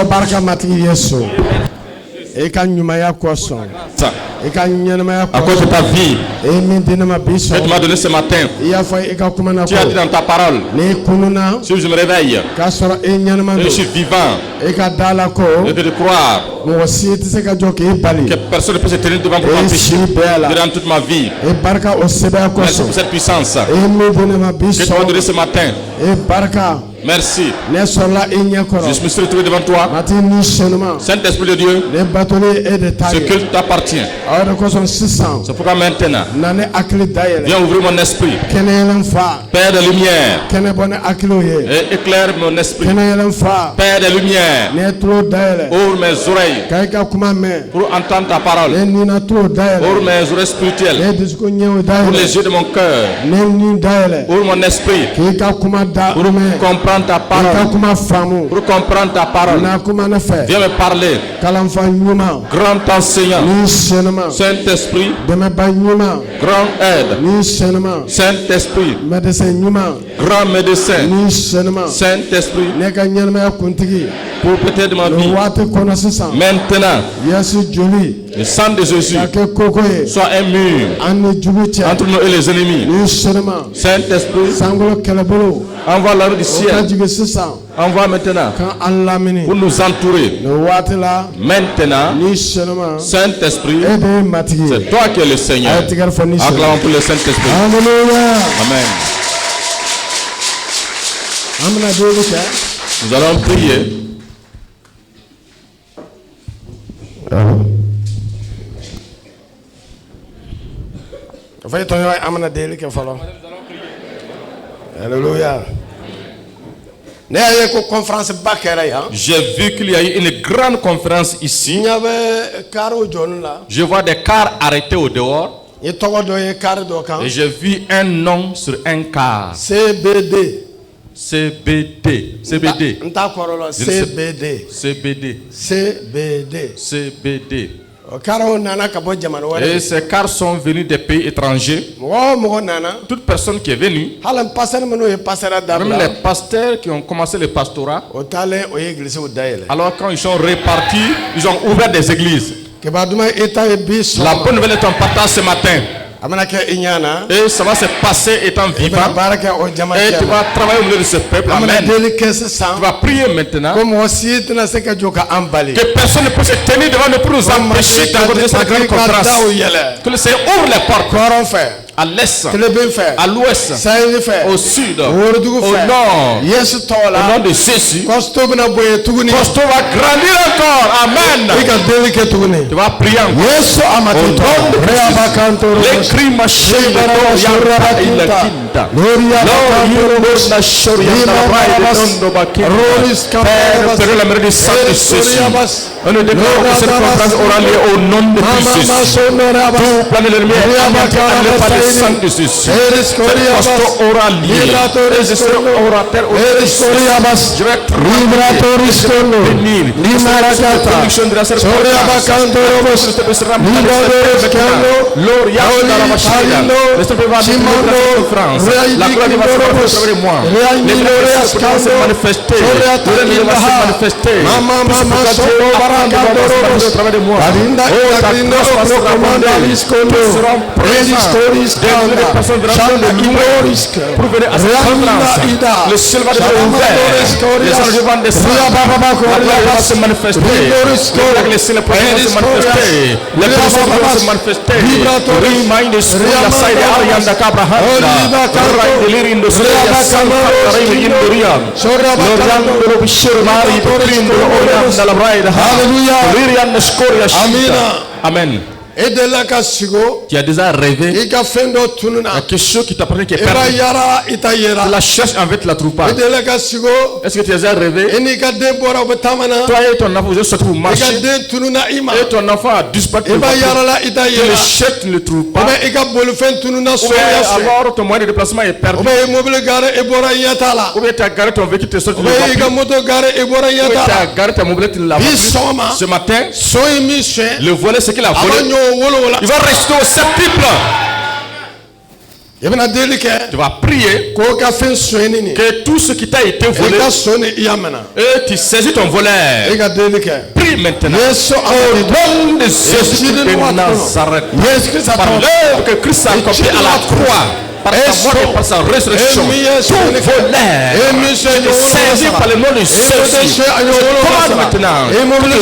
Barka mati Yesu. Eka nyuma ya kwaso. À cause de ta vie que tu m'as donné ce matin, tu as dit dans ta parole, si je me réveille et je suis vivant, et de croire que personne ne peut se tenir devant pour m'empêcher durant toute ma vie. Merci pour cette puissance que tu m'as donné ce matin. Merci. Je me suis retrouvé devant toi. Saint-Esprit de Dieu, ce culte t'appartient. C'est pourquoi maintenant, viens ouvrir mon esprit. Père de lumière, et éclaire mon esprit. Père de lumière, ouvre mes oreilles pour entendre ta parole. Ouvre mes oreilles spirituelles pour les yeux de mon cœur. Ouvre mon esprit pour comprendre ta parole. Pour comprendre ta parole. Viens me parler. Grand enseignant. Saint-Esprit. Grand aide. Saint-Esprit. Grand médecin. Saint-Esprit. Pour prêter de ma vie. Maintenant. Le sang de Jésus soit un mur entre nous et les ennemis. Saint-Esprit, envoie l'arrêt du ciel. Envoie maintenant pour nous entourer. Maintenant, Saint-Esprit, c'est toi qui es le Seigneur. Acclamons pour le Saint-Esprit. Amen. Nous allons prier. Alléluia. J'ai vu qu'il y a eu une grande conférence ici. Je vois des cars arrêtés au dehors. Et j'ai vu un nom sur un car. CBD. CBD. CBD. CBD. CBD. CBD. CBD. Et ces cars sont venus des pays étrangers. Toute personne qui est venue, même les pasteurs qui ont commencé le pastorat, alors quand ils sont répartis, ils ont ouvert des églises. La bonne nouvelle est en partage ce matin. Et ça va se passer étant vivant. Et tu vas travailler au milieu de ce peuple. Amen. Tu vas prier maintenant. Que personne ne peut se tenir devant nous pour nous empêcher d'organiser cette grande conférence. Que le Seigneur ouvre les portes. À l'est, à l'ouest, au sud, au nord, au nom de Jésus, Costo va grandir encore. Amen. Tu vas prier encore. Les cris machins la mère du sang de Jésus. On ne déclare que cette conférence aura lieu au nom de Jésus. Tout plan de l'ennemi est abattu par le sang de Jésus. Cette pastor aura lieu. Et je serai orateur au nom de Jésus. Je vais bénir. La conviction de la cette conférence. La gloire va se manifester de moi. Les miracles vont se manifester. Les va se manifester. Au travers de moi. Oh, ta grâce va se ramener. Tous seront présents. Des personnes viendront de loin pour venir à cette conférence. Le ciel va être ouvert. Les anges vont descendre. La gloire va se manifester. Les ciels vont se manifester. Les personnes vont se manifester. Remind us of the side of Arianda Cabrahanda. Delirium the Santa Indoriam. Loriando Bishurmari, Prindo Oriam Dalabride. Hallelujah. Amen. Tu as déjà rêvé quelque chose qui t'appartient qui est perdu. Tu la cherches en fait, tu la trouves pas. Est-ce que tu as déjà rêvé? Toi et ton enfant, vous êtes sortis pour marcher. Et ton enfant a disparu. Tu le cherches, tu ne le trouves pas. Alors ton moyen de déplacement est perdu. Ou bien tu as garé ton véhicule, tu es sorti de la voiture. Ou tu as garé ta mobilette, tu ne l'as pas pris. Ce matin, le volet, c'est qu'il a volé. Il va rester au septuple. Tu vas prier que tout ce qui t'a été volé, et tu saisis ton voleur. Prie maintenant au nom de Jésus de Nazareth. Par l'œuvre que Christ a accomplie à la croix, par sa mort et par sa résurrection, tout voleur saisi par le nom de Jésus, je commande maintenant que tu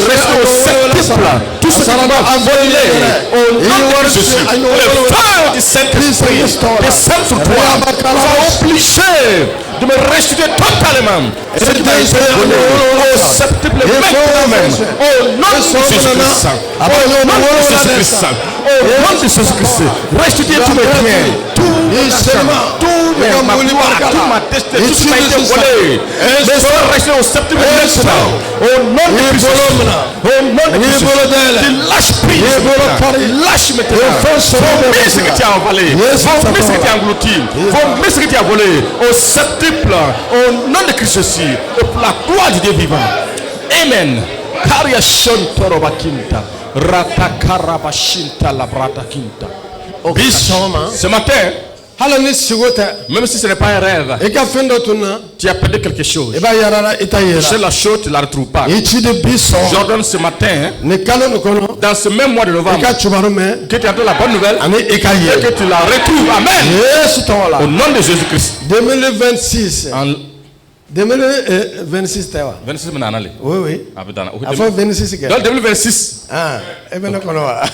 restes au septuple. Tout ce qui va voler au nom de Jésus, le feu du Saint-Esprit descend sur toi. Tu vas obligé de me restituer totalement ce qui m'a été volé au septuple maintenant même. Au nom de Jésus-Christ. Au nom de Jésus-Christ. Au nom de Jésus-Christ. Restituer tous mes biens, tout ma gloire, toute ma destinée, tout ce qui m'a été volé. Mais ça va rester au septuple maintenant. Au nom de Christ. Au nom de Christ. Tu lâches prise. Lâche maintenant. Vomis ce que tu as volé. Vomis ce que tu as englouti. Vomis ce que tu as volé. Au septuple. Au nom de Christ aussi. Et pour la gloire du Dieu vivant. Amen. Karia Shontoro Bakinta. Rata Karabashinta Labrata Kinta. Ce matin, même si ce n'est pas un rêve, tu as perdu quelque chose. C'est la chose, tu ne la retrouves pas. J'ordonne ce matin, dans ce même mois de novembre, que tu entends la bonne nouvelle et que tu la retrouves. Amen. Au nom de Jésus-Christ. 2026. 2026 tawa. 26 mananale. Oui oui. Avant 26 dans 2026. Ah, et ben on va.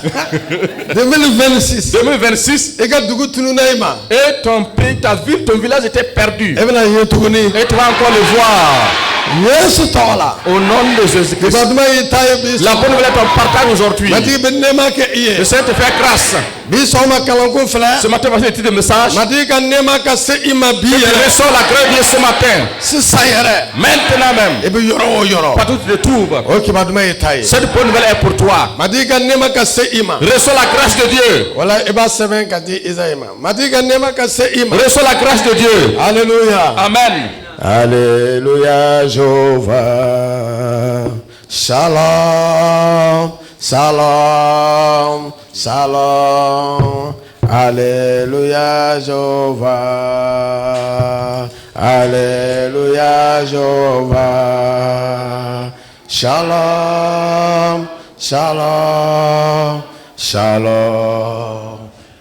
2026. 2026. Et ton pays, ta ville, ton village était perdu. Et tu vas encore le voir. Au nom de Jésus-Christ. La bonne nouvelle est en partage aujourd'hui. Le Seigneur te fait grâce. Ce matin, voici le titre de message. Que tu reçois la grâce de Dieu ce matin. Maintenant même. Partout où tu te trouves. Cette bonne nouvelle est pour toi. Reçois la grâce de Dieu. Reçois la grâce de Dieu. Alléluia. Amen. Alléluia, Jéhovah. Shalom, shalom, shalom. Alléluia, Jéhovah. Alléluia, Jéhovah. Shalom, shalom, shalom.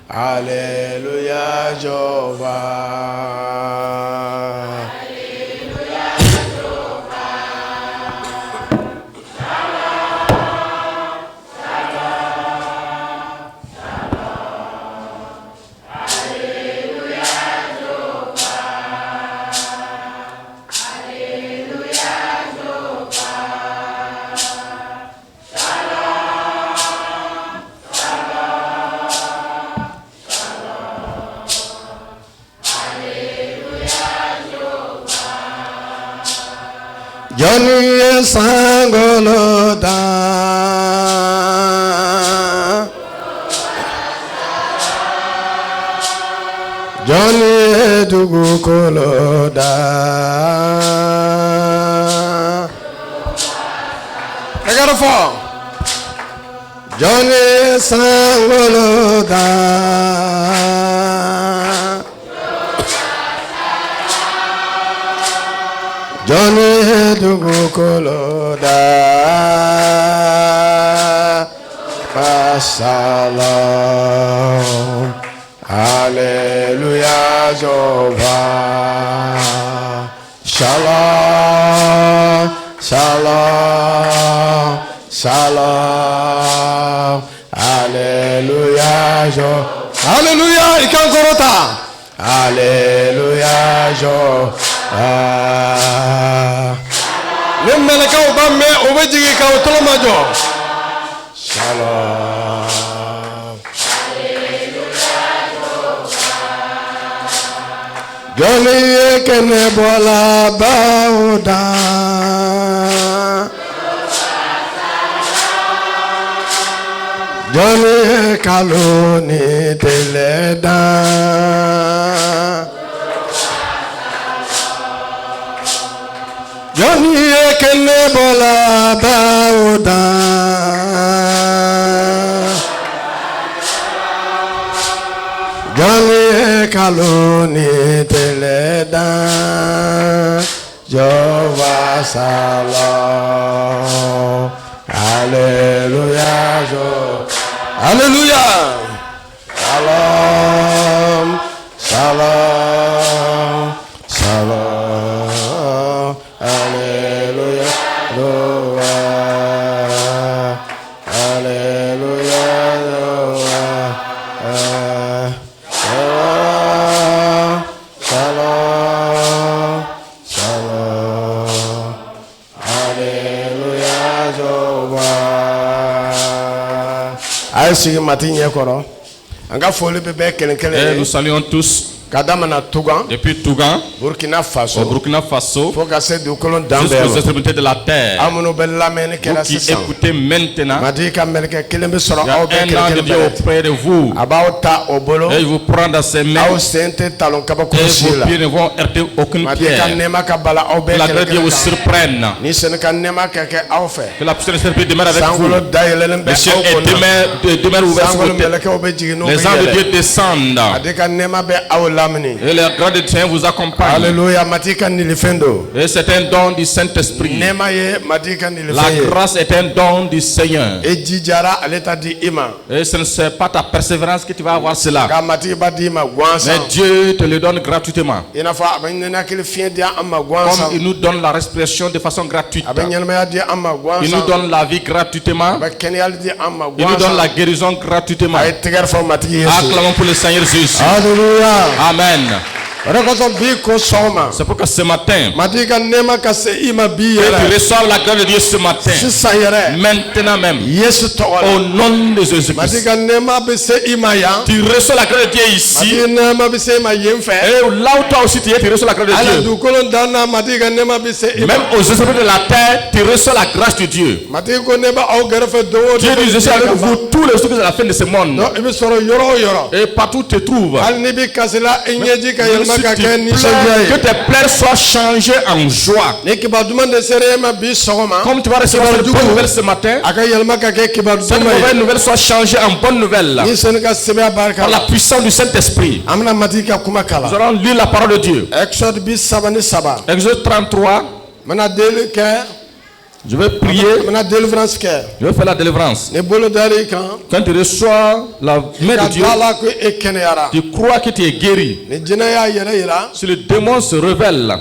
Alléluia, Jéhovah. Johnny Sangoloda, Johnny Dugukoloda. I got a fall. Johnny Sangoloda. Johnny Dugukoloda. Shalom. Hallelujah, Jehovah. Shalom, shalom, shalom. Hallelujah, Jehovah. Hallelujah, Ikankorota. Hallelujah, Jehovah. Nemeleka obame obejigi ka otolomajo. Shalom. Johnny kene bola bauda. Johnny kaloni teleda. Johnny kene bola bauda. Johnny kaloni teleda. Jehovah Shalom. Hallelujah. Hallelujah. Shalom. Shalom. Shalom. Hallelujah. Hallelujah. Shalom. Shalom. Hallelujah. I see Matinye Koro. Et nous saluons tous. Depuis Tougan, Burkina Faso, au Burkina Faso, jusqu'aux extrémités de la terre. Vous qui écoutez maintenant, il y a un ange de Dieu auprès de vous. Et il vous prend dans ses mains. Et vos pieds ne vont heurter aucune pierre. Que la grâce de Dieu vous surprenne. Que la puissance de l'Esprit demeure avec vous. Le ciel demeure ouvert sur vous. Les anges de Dieu descendent. Et la grâce de Dieu vous accompagne. Alléluia. Et c'est un don du Saint-Esprit. La grâce est un don du Seigneur. Et ce ne c'est pas ta persévérance que tu vas avoir cela. Mais Dieu te le donne gratuitement. Comme il nous donne la respiration de façon gratuite. Il nous donne la vie gratuitement. Il nous donne la guérison gratuitement. Acclamons pour le Seigneur Jésus. Alléluia. Amen. C'est pourquoi ce matin, tu reçois la grâce de Dieu ce matin. Maintenant même. Au nom de Jésus-Christ. Tu reçois la grâce de Dieu ici. Et là où toi aussi tu es, tu reçois la grâce de Dieu. Même aux esprits de la terre, tu reçois la grâce de Dieu. Dieu dit, je suis avec vous tous les jours à la fin de ce monde. Et partout tu te trouves. Que tes pleurs soient changées en joie. Comme tu vas recevoir une bonne nouvelle ce matin, cette mauvaise nouvelle soit changée en bonne nouvelle. Par la puissance du Saint-Esprit. Nous allons lire la parole de Dieu. Exode 33. Je vais prier. Je vais faire la délivrance. Quand tu reçois la main de Dieu, tu crois que tu es guéri. Si le démon se révèle,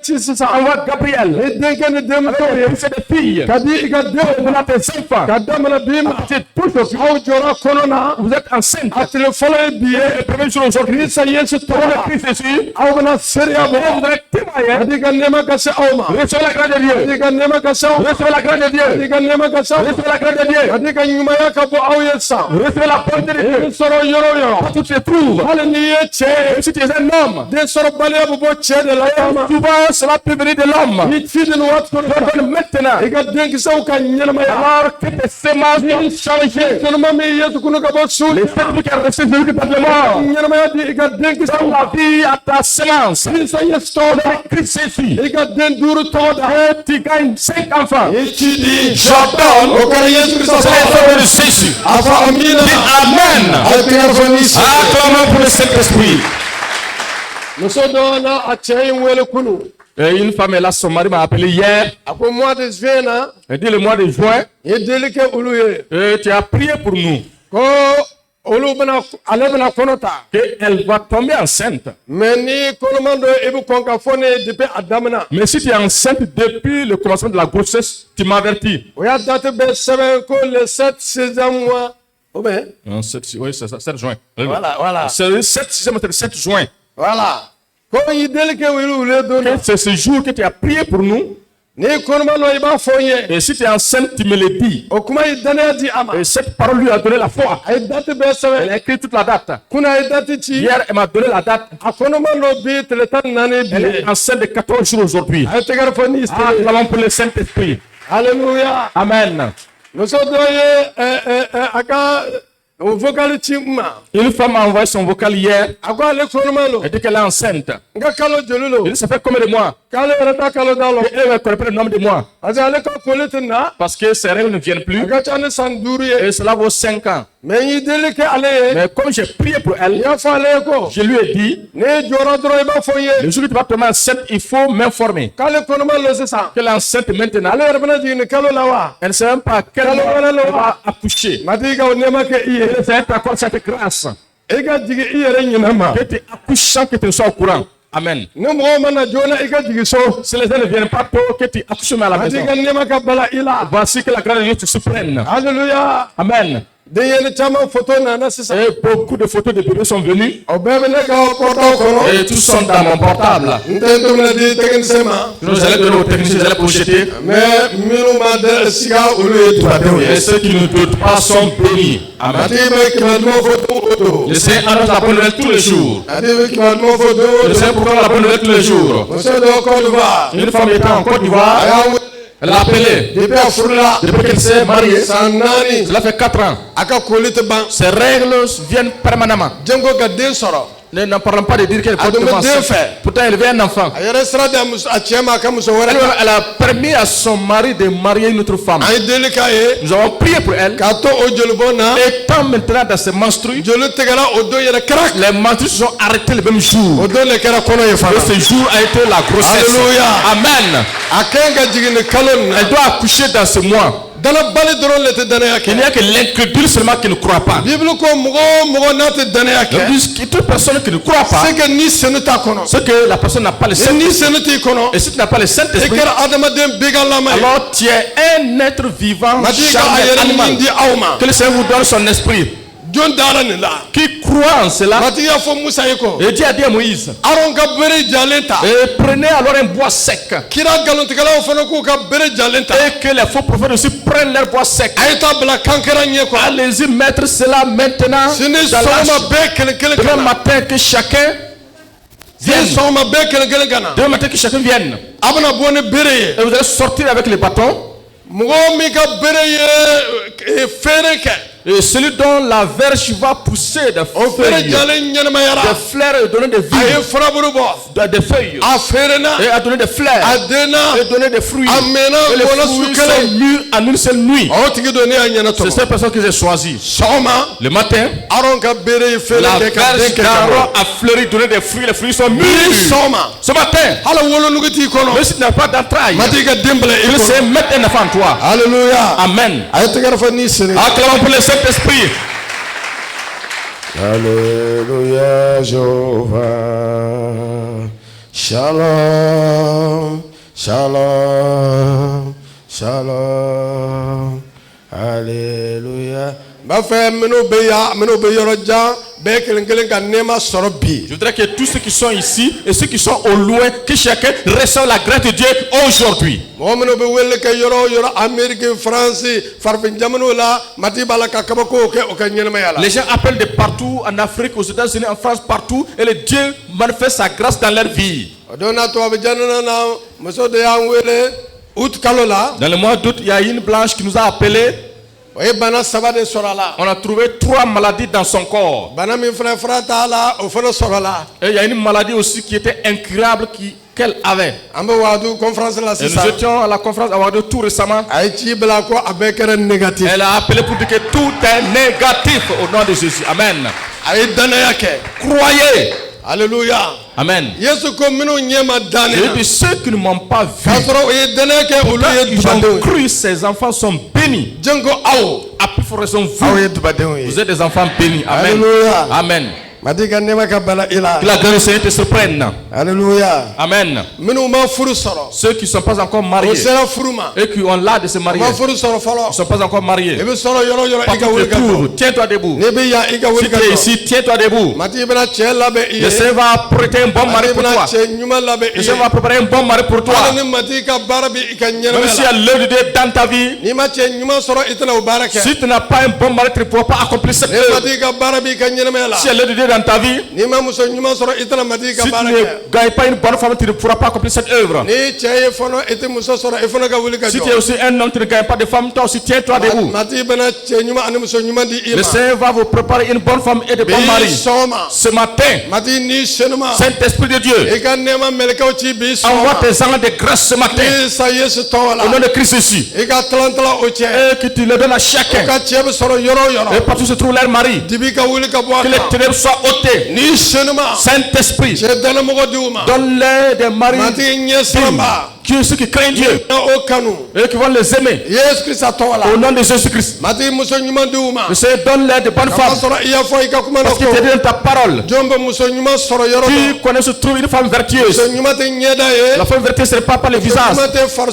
Ça envoie Gabriel. C'est des filles. Vous êtes des enfants. Vous êtes enceinte. Le premier jour aujourd'hui, ça y est, c'est toi le Christ Jésus. Vous êtes témoin. Recevez la grâce de Dieu. Recevez la grâce de Dieu. Recevez la grâce de Dieu. Recevez la bonté de Dieu. Partout tu te trouves. Même si tu es un homme. Souvent, cela peut venir de l'homme. Maintenant, alors que tes semences vont changer. Les semences qui ont resté de lui par le mort. Dans la vie à ta semence. Christ Jésus. Et tu gagnes 5 enfants. J'ordonne au Jésus. Amen. Acclamons pour le Saint-Esprit. Et une femme est là, son mari m'a appelé hier. Elle dit le mois de juin. Et tu as prié pour nous. Qu'elle va tomber enceinte. Mais si tu es enceinte depuis le commencement de la grossesse, tu m'avertis. Oui, c'est ça, 7 juin. Voilà. C'est 7 juin. Voilà. C'est ce jour que tu as prié pour nous. Et si tu es enceinte, tu me le dis. Et cette parole lui a donné la foi. Elle a écrit toute la date. Hier, elle m'a donné la date. Elle est enceinte de 14 jours aujourd'hui. Acclamons pour le Saint-Esprit. Alléluia. Amen. Une femme a envoyé son vocal hier. Elle dit qu'elle est enceinte. Elle dit ça fait combien de mois? Elle ne connaît pas le nombre de mois. Parce que ses règles ne viennent plus. Et cela vaut 5 ans. Mais comme j'ai prié pour elle, je lui ai dit, le jour où tu vas tomber enceinte, il faut m'informer. Que l'enceinte maintenant, elle ne sait même pas à quel moment elle va accoucher. C'est encore cette grâce. Que tu accouches sans que tu sois au courant. Amen. Si les gens ne viennent pas tôt, que tu accouches à la maison. Voici que la grâce de Dieu te surprenne. Alléluia. Amen. Et beaucoup de photos de bébés sont venues. Et tous sont dans mon portable. Nous allons donner aux techniciens, ils allaient projeter. Et ceux qui ne doutent pas sont bénis. Amen. Le Seigneur annonce la bonne nouvelle tous les jours. Le Seigneur proclame la bonne nouvelle tous les jours. Une femme était en Côte d'Ivoire. Elle l'a appelé. Depuis qu'elle s'est mariée. Cela fait 4 ans. Ses règles viennent permanemment. Ne parlons pas de dire qu'elle peut faire. Pourtant, elle veut un enfant. Elle a permis à son mari de marier une autre femme. Nous avons prié pour elle. Et tant maintenant dans ses menstrues, les menstrues se sont arrêtées le même jour. Et ce jour a été la grossesse. Alléluia. Amen. Elle doit accoucher dans ce mois. Il n'y a que l'incrédule seulement qui ne croit pas. Toute personne qui ne croit pas, c'est que la personne n'a pas le Saint-Esprit. Et si tu n'as pas le Saint-Esprit, alors tu es un être vivant, animal. Que le Seigneur vous donne son esprit. Qui croit en cela. Et Dieu a dit à Moïse, et prenez alors un bois sec. Et que les faux prophètes aussi prennent leur bois sec. Allez-y mettre cela maintenant dans demain matin que chacun vienne. Demain matin que chacun vienne. Et vous allez sortir avec les bâtons. Et celui dont la verge va pousser des feuilles, des fleurs et donner des vies, des feuilles, et à donner des fleurs, et donner des fruits. Et les fruits sont mûrs en une seule nuit. C'est cette personne que j'ai choisie. Le matin, la verge d'Aaron a fleuri, donné des fruits, les fruits sont mûrs. Ce matin, mais si tu n'as pas d'entrailles, il sait mettre un enfant en toi. Alléluia. Amen. Acclamons pour le Saint-Esprit. Alléluia, Jéhovah. Shalom, shalom, shalom. Alléluia. Je voudrais que tous ceux qui sont ici et ceux qui sont au loin, que chacun reçoive la grâce de Dieu aujourd'hui. Les gens appellent de partout, en Afrique, aux États-Unis, en France, partout, et le Dieu manifeste sa grâce dans leur vie. Dans le mois d'août, il y a une blanche qui nous a appelés. On a trouvé 3 maladies dans son corps. Et il y a une maladie aussi qui était incurable qu'elle avait. Et nous étions à la conférence à Ouadou tout récemment. Elle a appelé pour dire que tout est négatif au nom de Jésus. Amen. Croyez. Alléluia. Amen. Et de ceux qui ne m'ont pas vu, ils ont cru, ces enfants sont bénis. À plus forte raison, vous êtes des enfants bénis. Amen. Amen. Que la grâce du Seigneur te surprenne. Alléluia. Amen. Ceux qui ne sont pas encore mariés et qui ont l'âge de se marier, ils ne sont pas encore mariés. Tiens-toi debout. Si tu es ici, tiens-toi debout. Le Seigneur va prêter un bon mari pour toi. Le Seigneur va préparer un bon mari pour toi. Même s'il y a l'œuvre de Dieu dans ta vie, si tu n'as pas un bon mari, tu ne pourras pas accomplir cette œuvre. Si il y a l'œuvre de Dieu dans ta vie, si tu ne gagnes pas une bonne femme, tu ne pourras pas accomplir cette œuvre. Si tu es aussi un homme, tu ne gagnes pas de femme, toi aussi tiens-toi debout. Le Seigneur va vous préparer une bonne femme et de bons maris. Ce matin, Saint-Esprit de Dieu, envoie tes anges de grâce ce matin au nom de Christ ici, et que tu le donnes à chacun. Et partout se trouve leur mari, que les ténèbres soient ôtées. Saint-Esprit, donne-leur des maris dignes, ceux qui craignent Dieu et qui vont les aimer au nom de Jésus-Christ. Le Seigneur donne-leur de bonnes femmes, parce qu'il te dit dans ta parole, tu connais se trouve une femme vertueuse. La femme vertueuse, ce n'est pas par le visage, ce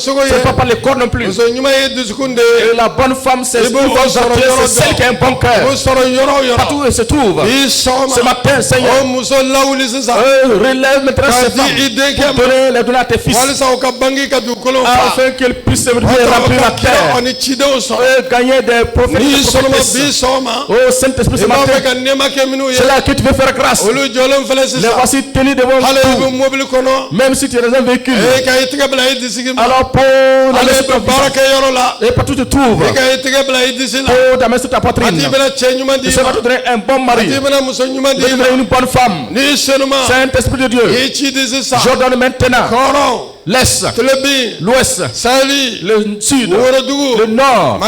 n'est pas par le corps non plus. Et la bonne femme, c'est celle qui a un bon cœur. Partout où elle se trouve, ce matin, Seigneur, relève maintenant ces femmes pour les donner à tes fils, afin qu'ils puissent remplir la terre et gagner des prophètes. Oh Saint-Esprit, ce matin, c'est là que tu veux faire grâce. Les voici tenus devant tout. Même si tu es dans un véhicule, alors pour la main sur ton visage, et partout tu te trouves, pour ta main sur ta poitrine, et ça va te donner un bon mari, te donner une bonne femme. Saint-Esprit de Dieu, j'ordonne maintenant l'Est, l'Ouest, le Sud, le Nord,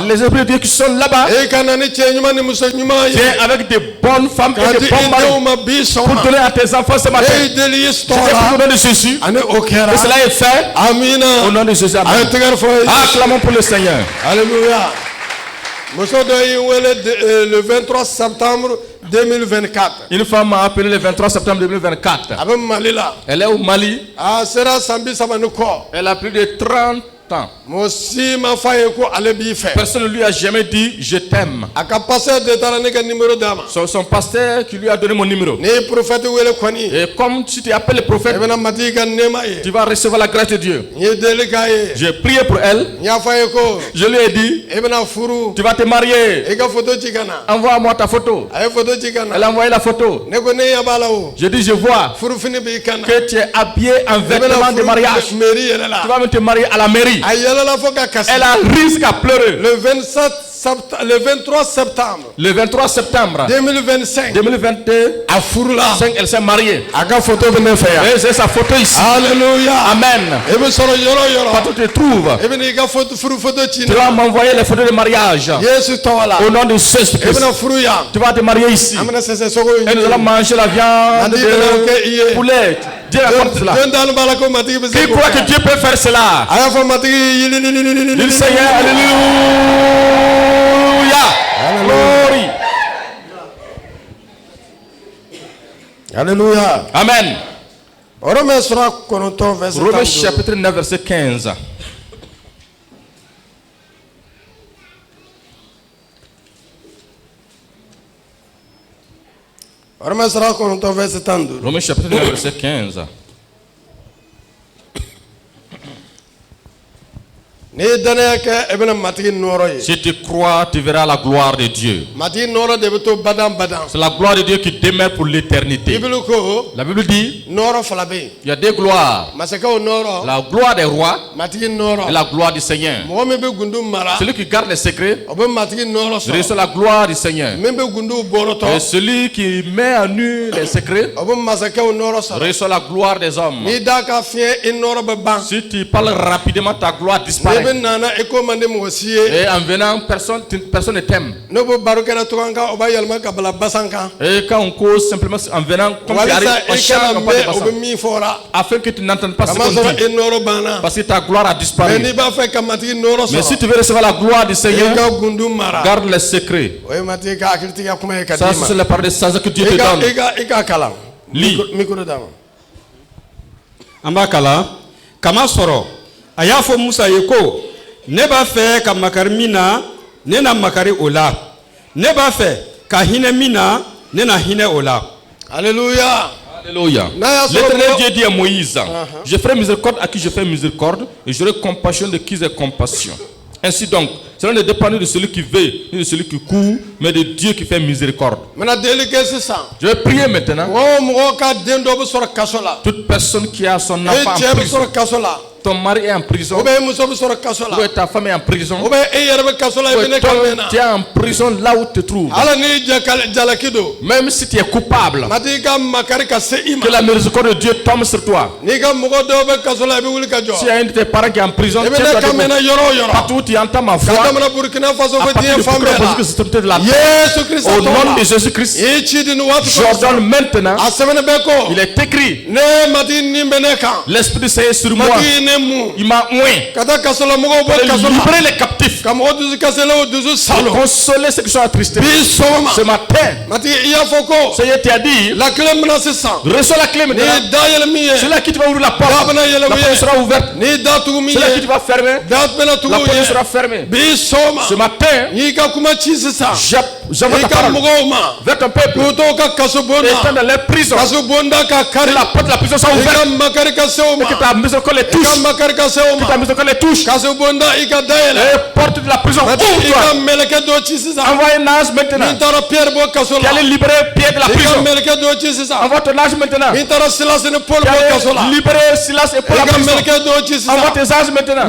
les esprits de Dieu qui sont là-bas, viens avec de bonnes femmes et de bons maris pour donner à tes enfants ce matin. Je t'ai pris au nom de Jésus, et cela est fait au nom de Jésus. Acclamons pour le Seigneur. Alléluia. Le 23 septembre 2024. Une femme m'a appelé le 23 septembre 2024. Elle est au Mali. Elle a plus de 30 ans. Personne ne lui a jamais dit je t'aime. Son pasteur qui lui a donné mon numéro. Et comme tu t'appelles le prophète, tu vas recevoir la grâce de Dieu. J'ai prié pour elle. Je lui ai dit tu vas te marier. Envoie-moi ta photo. Elle a envoyé la photo. Je dis je vois que tu es habillé en vêtements de mariage. Tu vas te marier à la mairie. Elle a risqué à pleurer. Le 23 septembre 2025 2022 à Furula, elle s'est mariée. Et c'est sa photo ici. Alléluia. Amen. Partout tu te trouves, tu vas m'envoyer les photos de mariage au nom de Jésus Christ. Tu vas te marier ici et nous allons manger la viande de poulet. Dieu raconte cela. Qui croit que Dieu peut faire cela? Le Seigneur, alléluia. Alléluia. Amen. Romains chapitre 9 verset 15. Romains chapitre 9 verset 15. Si tu crois, tu verras la gloire de Dieu. C'est la gloire de Dieu qui demeure pour l'éternité. La Bible dit il y a deux gloires. La gloire des rois et la gloire du Seigneur. Celui qui garde les secrets reçoit la gloire du Seigneur. Et celui qui met à nu les secrets reçoit la gloire des hommes. Si tu parles rapidement, ta gloire disparaît. Et en venant, personne ne t'aime. Et quand on cause simplement en venant, comme tu arrives, on chante afin que tu n'entendes pas ce qu'on dit. Parce que ta gloire a disparu. Mais si tu veux recevoir la gloire du Seigneur, garde les secrets. Ça, c'est la parole de sagesse que Dieu te donne. Lis. Ambakala, Kamasoro. Ayafo Musa yeko neba fe ka makarmina nena makari ola neba fe ka hinemina nena hine ola. Alléluia. Alléluia. L'Éternel Dieu dit à Moïse, je ferai miséricorde à qui je fais miséricorde et j'aurai compassion de qui j'ai compassion. Ainsi donc, cela ne dépend pas de celui qui veut, ni de celui qui court, mais de Dieu qui fait miséricorde. Je vais prier maintenant. Toute personne qui a son enfant en prison, ton mari est en prison, ou ta femme est en prison, ou tu es en prison là où tu te trouves. Même si tu es coupable, que la miséricorde de Dieu tombe sur toi. Si y a un de tes parents qui est en prison, partout où tu entends ma voix, à partir de la terre, au nom de Jésus-Christ, j'ordonne maintenant, il est écrit, l'Esprit du Seigneur sur moi, il m'a oint pour libérer les captifs, pour consoler ceux qui sont attristés. Ce matin, Seigneur t'a dit, reçois la clé maintenant. C'est là qui tu vas ouvrir la porte, la porte sera ouverte. C'est là qui tu vas fermer, la porte sera fermée. Ce matin, j'envoie ta parole vers ton peuple, étant dans les prisons, que la porte de la prison soit ouverte, et que ta miséricorde les touche, que ta miséricorde les touche, et porte de la prison ouvre-toi. Envoie un ange maintenant qui allait libérer Pierre de la prison. Envoie ton ange maintenant qui allait libérer Silas et Paul de la prison. Envoie tes anges maintenant,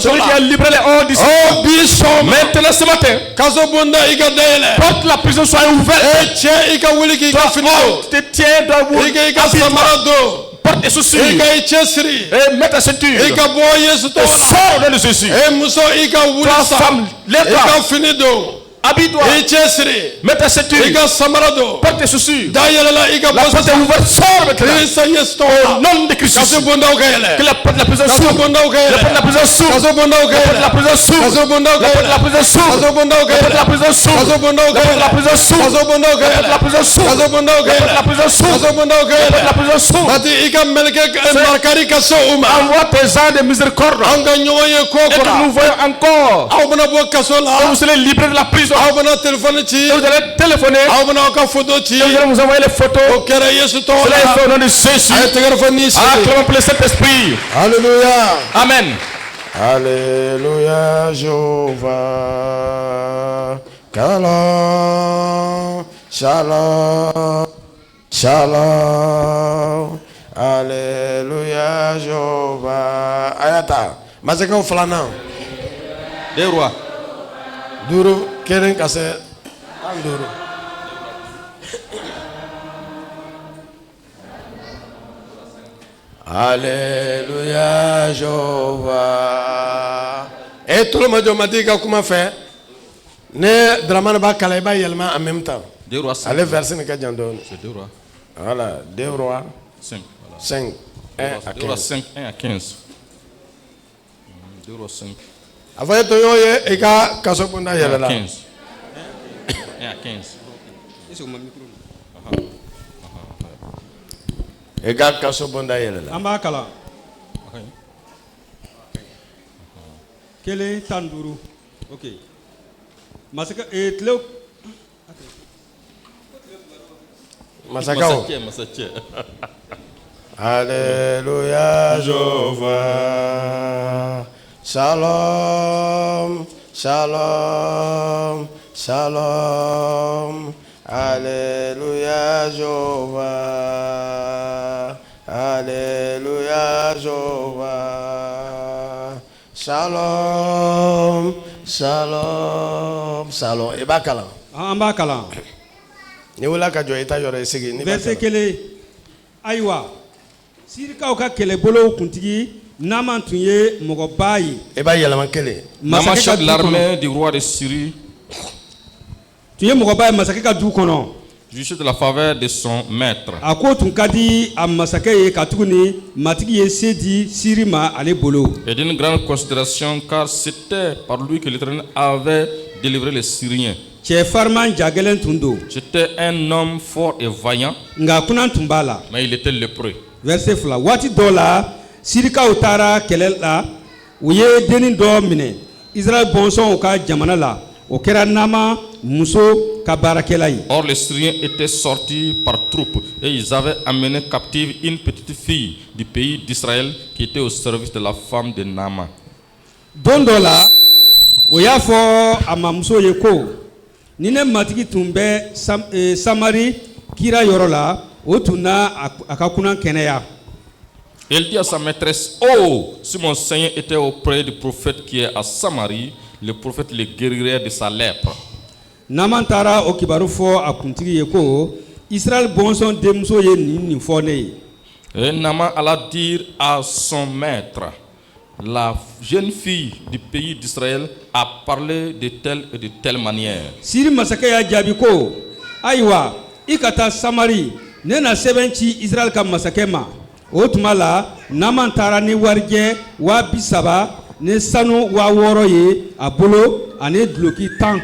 celui qui a libéré les hors d'ici. Maintenant ce matin, porte la prison soit ouverte. Tes tiens doivent ouvrir. Porte tes chaussures et mets ta ceinture et sors de Jésus. Toi femme, lève-toi, habille-toi, mets ta ceinture, porte tes chaussures, la porte est ouverte, sors maintenant au nom de Christ. Que la porte de la prison s'ouvre, la porte de la prison s'ouvre, la porte de la prison s'ouvre, la porte de la prison s'ouvre, la porte de la prison s'ouvre, la porte de la prison s'ouvre, la porte de la prison s'ouvre, la porte de la prison s'ouvre, la porte de la prison s'ouvre. Envoie tes anges de miséricorde et que nous voyons encore. Vous allez libérer de la prison. Vous allez téléphoner. Vous allez vous envoyer les photos. Cela est fait au nom de Jésus. Acclamons pour le Saint-Esprit. Alléluia. Amen. Alléluia, Jéhovah. Shalom. Shalom. Shalom. Alléluia, Jéhovah. Ayata. Mazeka Flana. Des rois. Duro. Keren kase. Anduro. Alléluia, Jéhovah. Et tout le monde m'a dit comment faire. Ne Dramane ba kaleba yelma en même temps. 2 rois 5. Allez verser ne kadjan don. C'est 2 rois. Voilà, 2 rois 5. 5. 2 rois 5, 1 à 15. 2 rois 5. Avoye to yo ye e ka kaso bunda yela la. 15. 1 à 15. Ega kaso bonda yele la. Amba kala. Kele tanduru. OK. Masaka tlo. Masakao. Alléluia, Jéhovah. Shalom, shalom, shalom. Alléluia, Jéhovah. Alléluia, Jéhovah. Shalom, shalom, shalom. Et bakala. Amba kala. Ni wala ka joye ta yore sigi ni verset kele aywa sirika ka kele bolo kuntigi naman tunye mogobayi e ba yala man kele nama chef de l'armée du roi de Syrie tunye mogobayi masake ka du kono juste de la faveur de son maître ako tun kadi a masake ye katuguni matigi ye sedi sirima ale bolo et d'une grande considération car c'était par lui que l'Éternel avait délivré les Syriens. C'était un homme fort et vaillant, mais il était lépreux. Verset fla. Wati dola sirika utara kelela uye deni do mine Israël bonson oka jamana la okera nama muso kabarakelai. Or les Syriens étaient sortis par troupes et ils avaient amené captive une petite fille du pays d'Israël qui était au service de la femme de Naaman. Dondola oyafo amamuso yeko nine matiki tumbe Samari kira yorola otuna akakuna keneya. Elle dit à sa maîtresse: oh, si mon Seigneur était auprès du prophète qui est à Samarie, le prophète le guérirait de sa lèpre. Namantara okibarufo akuntigi yeko Israël bonson demso ye ni fone. Et Naaman alla dire à son maître: la jeune fille du pays d'Israël a parlé de telle et de telle manière. Siri masakaya jabiko aywa ikata Samari nena sebenchi Israël ka masakema otumala namantara ni warje wa bisaba ne sanu wa woroye abolo ane dloki tan.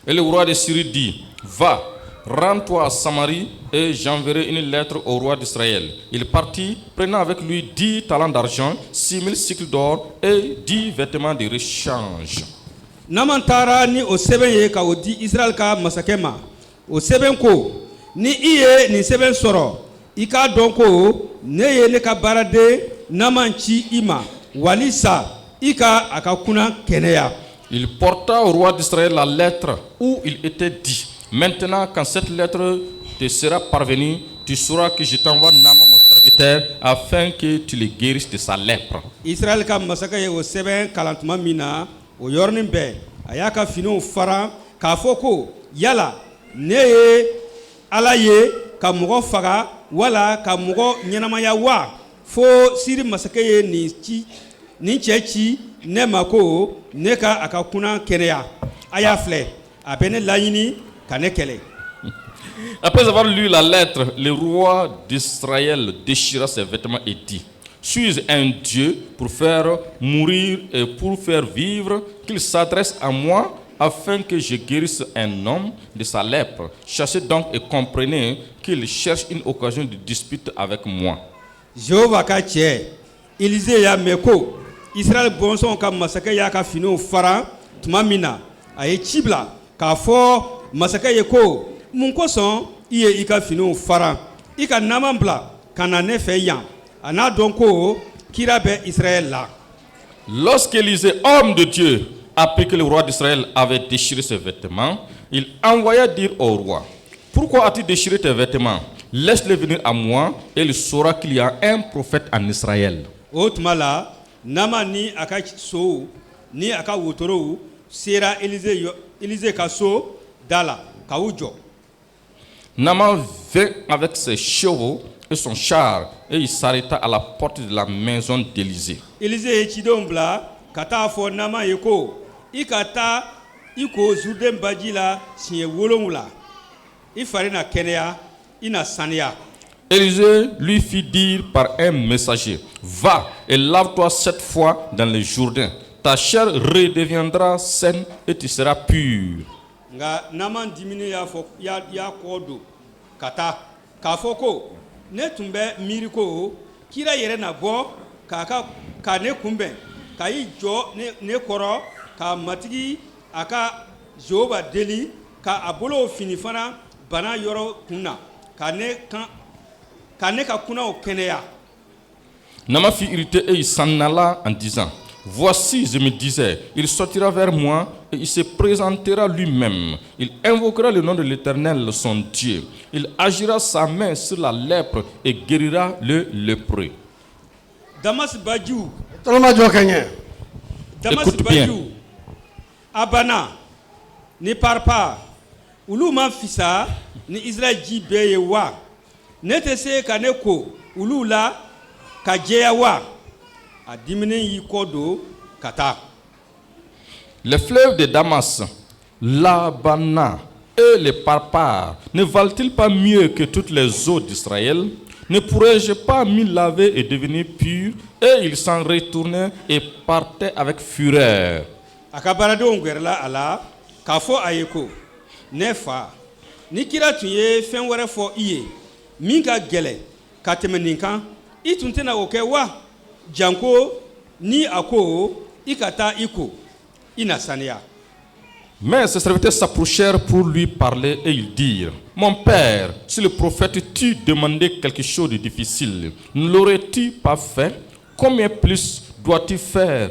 Et le roi de Syrie dit: va, rends-toi à Samarie et j'enverrai une lettre au roi d'Israël. Il partit, prenant avec lui 10 talents d'argent, 6000 cycles d'or et 10 vêtements de rechange. Namantara ni o seben ye ka odi Israël ka masakema o seben ko ni iye ni seben soro ika donko ne ye ne ka barade namanchi ima walisa ika akakuna keneya. Il porta au roi d'Israël la lettre où il était dit: maintenant, quand cette lettre te sera parvenue, tu sauras que je t'envoie Naaman mon serviteur afin que tu le guérisses de sa lèpre. Israël ka masaka ye o seben kalantuma mina o yornin be ayaka fino fara ka foko yala ne ye ala ye ka mogo faga wala ka mogo nyanamaya wa fo siri masaka ye ni chechi ne mako ne ka akakuna keneya aya fle abene layini kanekele. Après avoir lu la lettre, le roi d'Israël déchira ses vêtements et dit: suis-je un Dieu pour faire mourir et pour faire vivre, qu'il s'adresse à moi afin que je guérisse un homme de sa lèpre? Cherchez donc et comprenez qu'il cherche une occasion de dispute avec moi. Jéhovah kache Élisée ya meko Israël bonson ka masaka ya ka fino fara tumamina aye chibla ka fo masaka yeko mun koson iye ika fino fara ika namambla kana ne fe yan ana donko kirabe Israël là. Lorsqu'Élisée, homme de Dieu, apprit que le roi d'Israël avait déchiré ses vêtements, il envoya dire au roi: pourquoi as-tu déchiré tes vêtements? Laisse-le venir à moi et il saura qu'il y a un prophète en Israël. Otmala namani aka so ni aka wotoro sera Élisée kaso dala kaujo. Naaman vint avec ses chevaux et son char et il s'arrêta à la porte de la maison d'Élisée. Élisée chidombla kata fo Naaman yeko ikata iko zudem badila sinye wolongula ifarina kenea ina sania. Élisée lui fit dire par un messager: va et lave-toi 7 fois dans le Jourdain. Ta chair redeviendra saine et tu seras pur. Nga Naaman diminu ya kodo kata kafoko ne tumbe miriko kira yere na bo ka ne kumbe ka yi jo ne koro ka matigi aka Jehova deli ka abolo finifana bana yoro kunna ka ne ka kuna o keneya. Nama fit irriter et il s'en alla en disant: Voici, je me disais, il sortira vers moi et il se présentera lui-même. Il invoquera le nom de l'Éternel, son Dieu. Il agira sa main sur la lèpre et guérira le lépreux. Damas Badiou. Écoute bien. Abana, ne part pas. Ulu man fisa, ni Israël jibeye wa. Ne te se kaneko, ulu la, ka jeya wa. A dimine yi kodo, kata. Les fleuves de Damas, l'Abana et les Parpars ne valent-ils pas mieux que toutes les eaux d'Israël? Ne pourrais-je pas m'y laver et devenir pur? Et il s'en retournait et partait avec fureur. Akabarade ongwerla ala, kafo ayeko, nefa, nikira tuye fenwere fo iye, minga gele, katemeninkan, ituntena okewa, janko, ni ako, ikata iko, inasania. Mais ses serviteurs s'approchèrent pour lui parler et ils dirent: Mon père, si le prophète t'eût demandé quelque chose de difficile, ne l'aurais-tu pas fait? Combien plus dois-tu faire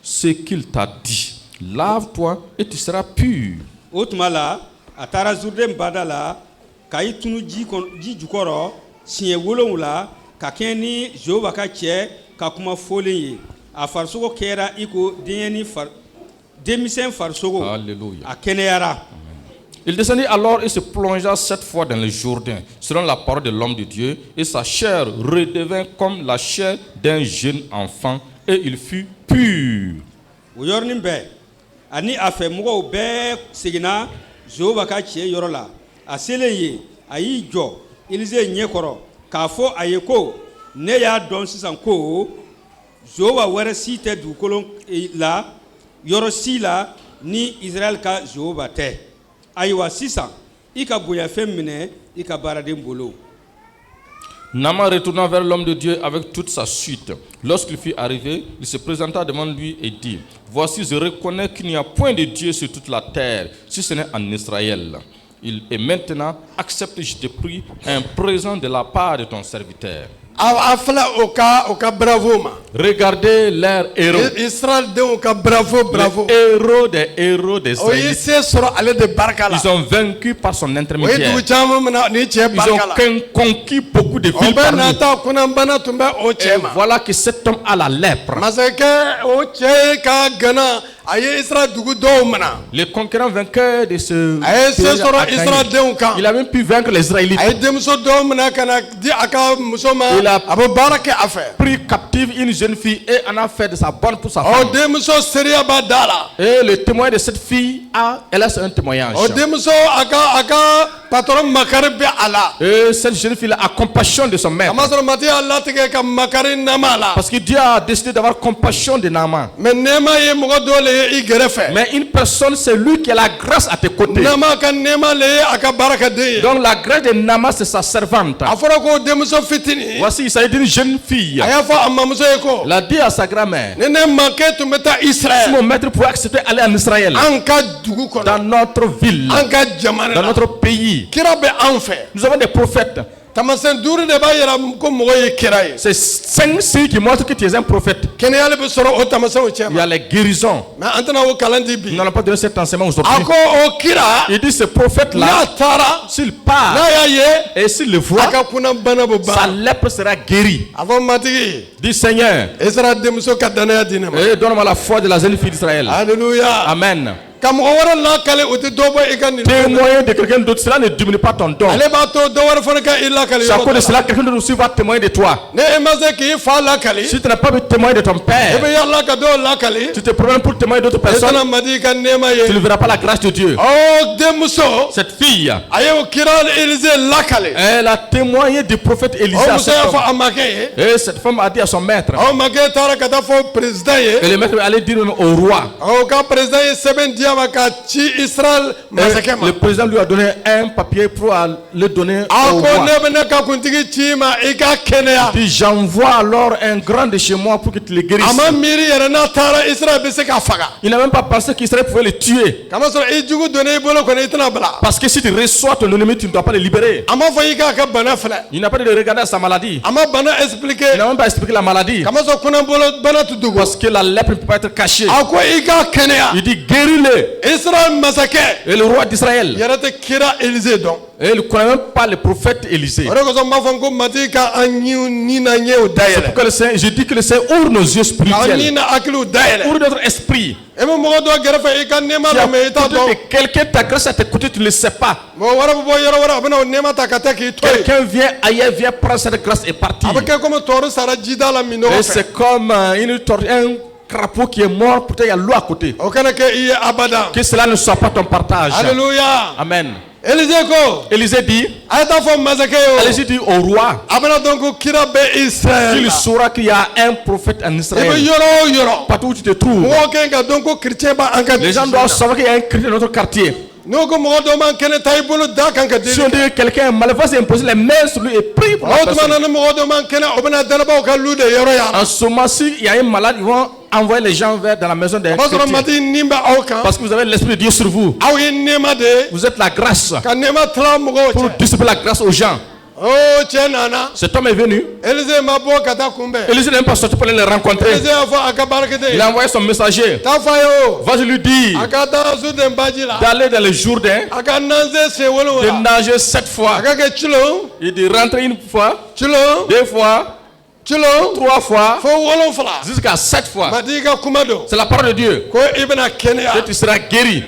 ce qu'il t'a dit? Lave-toi et tu seras pur. Otmala, atara zurdem badala, kai tunu ji jukoro, siye wolonula, kakeni Jehova ka che, kakuma folenye, a farsogo kera iko dieni far. Alléluia. Il descendit alors et se plongea 7 fois dans le Jourdain, selon la parole de l'homme de Dieu, et sa chair redevint comme la chair d'un jeune enfant, et il fut pur. Ani afe mugo be sigina Jehova ka che yorola aseleye ayi jo ilize nyekoro kafo ayeko ne ya don sisan ko Jehova were site du kolon la yoro sila ni Israël ka Jehova te aywa sisan ika boya femine ika barade mbolo. Nama retourna vers l'homme de Dieu avec toute sa suite. Lorsqu'il fut arrivé, il se présenta devant lui et dit: Voici, je reconnais qu'il n'y a point de Dieu sur toute la terre, si ce n'est en Israël. Et maintenant, accepte, je te prie, un présent de la part de ton serviteur. Regardez leurs héros. Les héros des héros des Israélites. Ils ont vaincu par son intermédiaire. Ils ont conquis beaucoup de villes parmi. Et voilà que cet homme a la lèpre. Le conquérant vainqueur de ce pays, il a même pu vaincre les Israélites. Il a pris captive une jeune fille et en a fait de sa bonne pour sa femme. Et le témoin de cette fille elle a un témoignage. Et cette jeune fille a compassion de son maître. Parce que Dieu a décidé d'avoir compassion de Naaman. Mais une personne, c'est lui qui a la grâce à tes côtés. Donc la grâce de Naaman, c'est sa servante. Voici, il s'agit d'une jeune fille. Il a dit à sa grand-mère: si mon maître pouvait accepter d'aller en Israël, dans notre ville, dans notre pays, nous avons des prophètes. C'est 5 signes qui montrent que tu es un prophète. Il y a les guérisons. Nous n'allons pas donner cet enseignement aujourd'hui. Il dit: ce prophète-là, s'il part et s'il le voit, sa lèpre sera guérie. Dis: Seigneur, donne-moi la foi de la jeune fille d'Israël. Alléluia. Amen. Témoin de quelqu'un d'autre, cela ne diminue pas ton don. C'est à cause de cela que quelqu'un d'autre aussi va témoigner de toi. Si tu n'as pas pu témoigner de ton père, tu te promènes pour témoigner d'autres personnes, tu ne verras pas la grâce de Dieu. Cette fille, elle a témoigné du prophète Élisée à cette femme. Et cette femme a dit à son maître, et le maître allait dire au roi. Le président lui a donné un papier pour le donner au roi. Il dit, j'envoie alors un grand de chez moi pour que tu le guérisses. Il n'a même pas pensé qu'Israël pouvait le tuer. Parce que si tu reçois ton ennemi, tu ne dois pas le libérer. Il n'a pas de regarder à sa maladie. Il n'a même pas expliqué la maladie. Parce que la lèpre ne peut pas être cachée. Il dit, guéris-le. Et le roi d'Israël. Et il ne connaît même pas le prophète Élisée. C'est pourquoi je dis que le Seigneur ouvre nos yeux spirituels. Ouvre notre esprit. Quelqu'un t'a grâce à t'écouter, tu ne le sais pas. Quelqu'un vient ailleurs, vient prendre cette grâce et partir. Et c'est comme un crapaud qui est mort, peut-être il y a l'eau à côté. Que cela ne soit pas ton partage. Alléluia. Amen. Élisée dit, allez-y dit au roi qu'il saura qu'il y a un prophète en Israël. Partout où tu te trouves. Les gens doivent savoir qu'il y a un chrétien dans notre quartier. Si on dit que quelqu'un est malheureux, c'est imposer les mains sur lui et prier pour la personne. En ce moment-ci, il y a un malade, ils vont envoyer les gens vers dans la maison des chrétiens. Parce que vous avez l'Esprit de Dieu sur vous. Vous êtes la grâce pour distribuer la grâce aux gens. Cet homme est venu. Élisée n'est pas sorti pour aller le rencontrer. Il a envoyé son messager. Va-je lui dire d'aller dans le Jourdain, de nager 7 fois. Il dit rentrer une fois, 2 fois, 3 fois, jusqu'à 7 fois. C'est la parole de Dieu. Et tu seras guéri.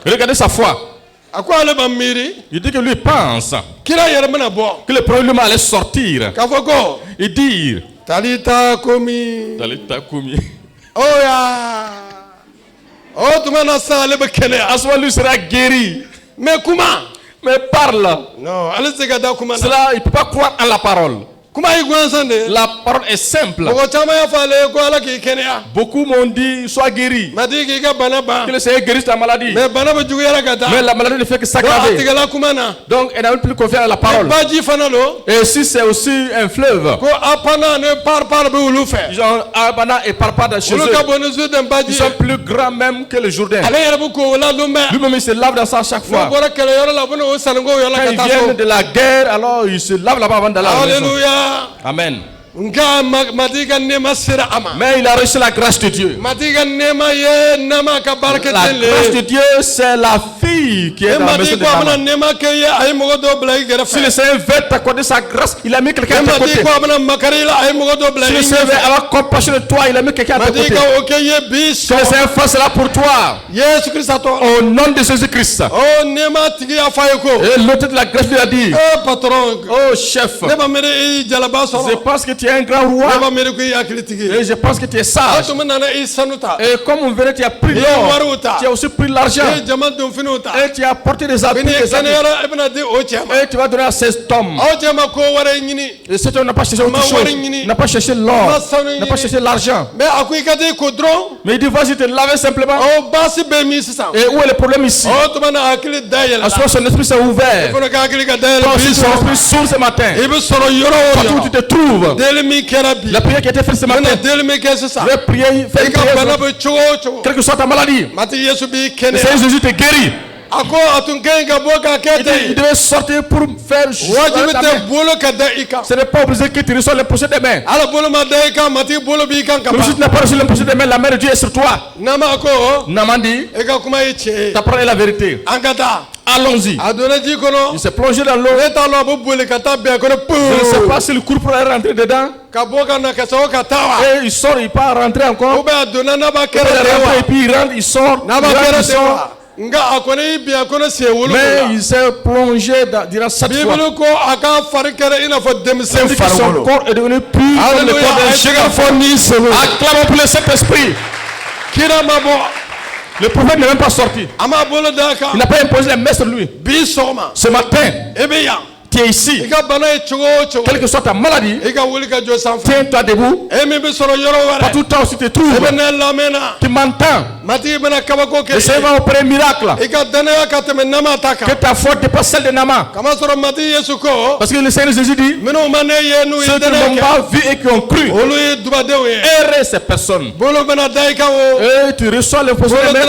Regardez sa foi. Il dit que lui pense que le problème allait sortir. Il dit Talita Komi. Oh ya. Oh tu m'as ça le bekele. Aswa lui sera guéri. Mais comment? Mais parle. Non, cela il peut pas croire en la parole. La parole est simple. Beaucoup m'ont dit sois guéri. Que le Seigneur guérisse ta maladie. Mais la maladie ne fait que s'aggraver. Donc elle n'a même plus confiance à la parole. Et si c'est aussi un fleuve, ils ont Abana et Parpade chez eux. Ils sont plus grands même que le Jourdain. Lui-même il se lave dans ça chaque fois. Quand ils viennent de la guerre, alors il se lave là-bas avant d'aller à la maison. Alléluia. Amen. Mais il a reçu la grâce de Dieu. La grâce de Dieu, c'est la fille qui est dans la maison de maman. Si le Seigneur veut t'accorder sa grâce, il a mis quelqu'un à tes côtés. Si le Seigneur veut avoir compassion de toi, il a mis quelqu'un à tes côtés. Que le Seigneur fasse cela pour toi. Au nom de Jésus-Christ. Et l'autre de la grâce lui a dit, oh chef, je pense que tu es un grand roi. Et je pense que tu es sage. Et comme on verrait, tu as pris l'or, tu as aussi pris l'argent. Et tu as apporté des habits. Et tu vas donner à cet homme. Et cet homme n'a pas cherché autre chose. N'a pas cherché l'or. N'a pas cherché l'argent. Mais il dit, vas-y te laver simplement. Et où est le problème ici? À ce moment, son esprit s'est ouvert. Toi aussi, son esprit s'ouvre ce matin. Partout où tu te trouves. La prière qui a été faite ce matin. Je vais prier, faire quelle que soit ta maladie. Le Seigneur Jésus te guérit. Il devait sortir pour faire juste. Ce n'est pas obligé que tu reçois l'imposition des mains. Comme si tu n'as pas reçu l'imposition des mains, la main de Dieu est sur toi. Namandi, ta parole est la vérité. Allons-y. Il s'est plongé dans l'eau. Je ne sais pas si le cours pour aller rentrer dedans. Et il sort, il part rentrer encore. Et puis il rentre, il sort. Mais il s'est plongé durant 7 fois. Son corps est devenu pur comme le corps d'un chien. Acclamons pour le Saint-Esprit. Le prophète n'est même pas sorti. Il n'a pas imposé les mains sur lui. Ce matin, tu tu es ici, quelle que soit ta maladie, tiens-toi debout. Partout où tu te trouves, tu m'entends. Le Seigneur va opérer un miracle. Que ta foi dépasse celle de Nama. Parce que le Seigneur Jésus dit, ceux qui n'ont pas vu et qui ont cru, errer ces personnes. Et tu reçois l'imposition des mains,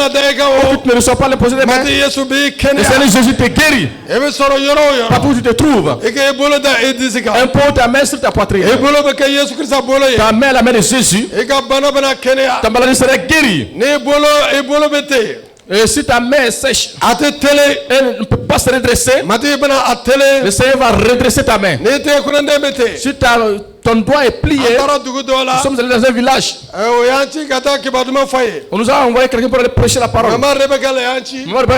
ou tu ne reçois pas l'imposition des mains. Le Seigneur Jésus te guérit. Partout où tu te trouves. Impose ta main sur ta poitrine. Ta main, la main de Jésus. Ta maladie sera guérie. Et si ta main est sèche, elle ne peut pas se redresser, le Seigneur va redresser ta main. Si ton doigt est plié, nous sommes allés dans un village. On nous a envoyé quelqu'un pour aller prêcher la parole. Maman Rebecca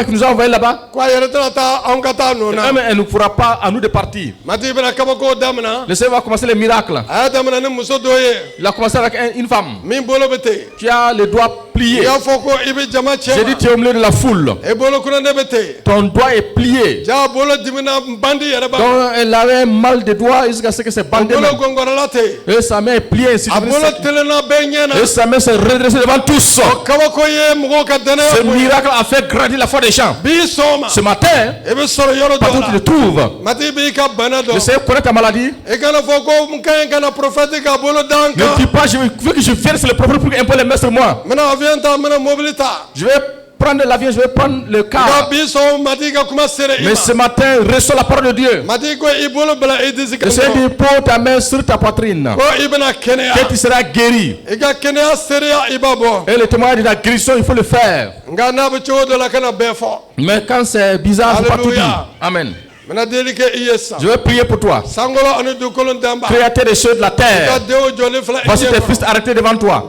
qui nous a envoyé là-bas. Elle ne pourra pas à nous de partir. Le Seigneur va commencer les miracles. Il a commencé avec une femme qui a les doigts pliés. J'ai dit tu es au milieu de la foule. Ton doigt est plié. Donc elle avait mal de doigts jusqu'à ce que c'est bandé. Et sa main est pliée ainsi. Et sa main s'est redressée devant tous. Ce miracle a fait grandir la foi des gens. Ce matin, partout où tu te trouves, le Seigneur connaît ta maladie. Ne dis pas, je veux que je vienne sur le prophète pour qu'il impose les mains sur moi. Je vais prendre l'avion, je vais prendre le car. Mais ce matin, reçois la parole de Dieu. Le Seigneur dit, pose ta main sur ta poitrine. Et tu seras guéri. Et le témoignage de la guérison, il faut le faire. Mais quand c'est bizarre, il ne faut pas tout dire. Amen. Je vais prier pour toi. Créateur des cieux de la terre. Voici tes fils arrêtés devant toi.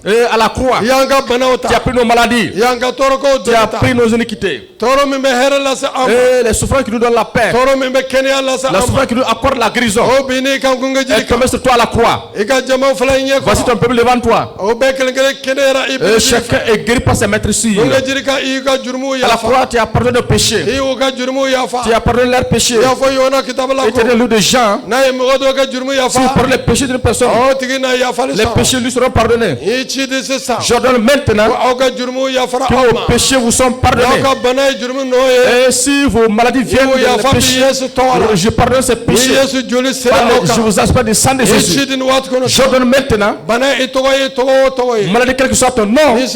Et à la croix, tu as pris nos maladies. Tu as pris nos iniquités. Et les souffrances qui nous donnent la paix. La souffrance qui nous accorde la guérison. Elle tombe sur toi à la croix. Voici ton peuple devant toi. Et chacun est guéri par ses maîtrises. À la croix, tu as pardonné nos péchés. Tu as pardonné leurs péchés. Et tu es le loup de Jean. Si vous pardonnez les péchés d'une personne, les péchés lui seront pardonnés. J'ordonne maintenant que vos péchés vous sont pardonnés. Et si vos maladies viennent des péchés, je pardonne ces péchés. Je vous aspecte du sang de Jésus. J'ordonne maintenant, maladie quel que soit ton nom, le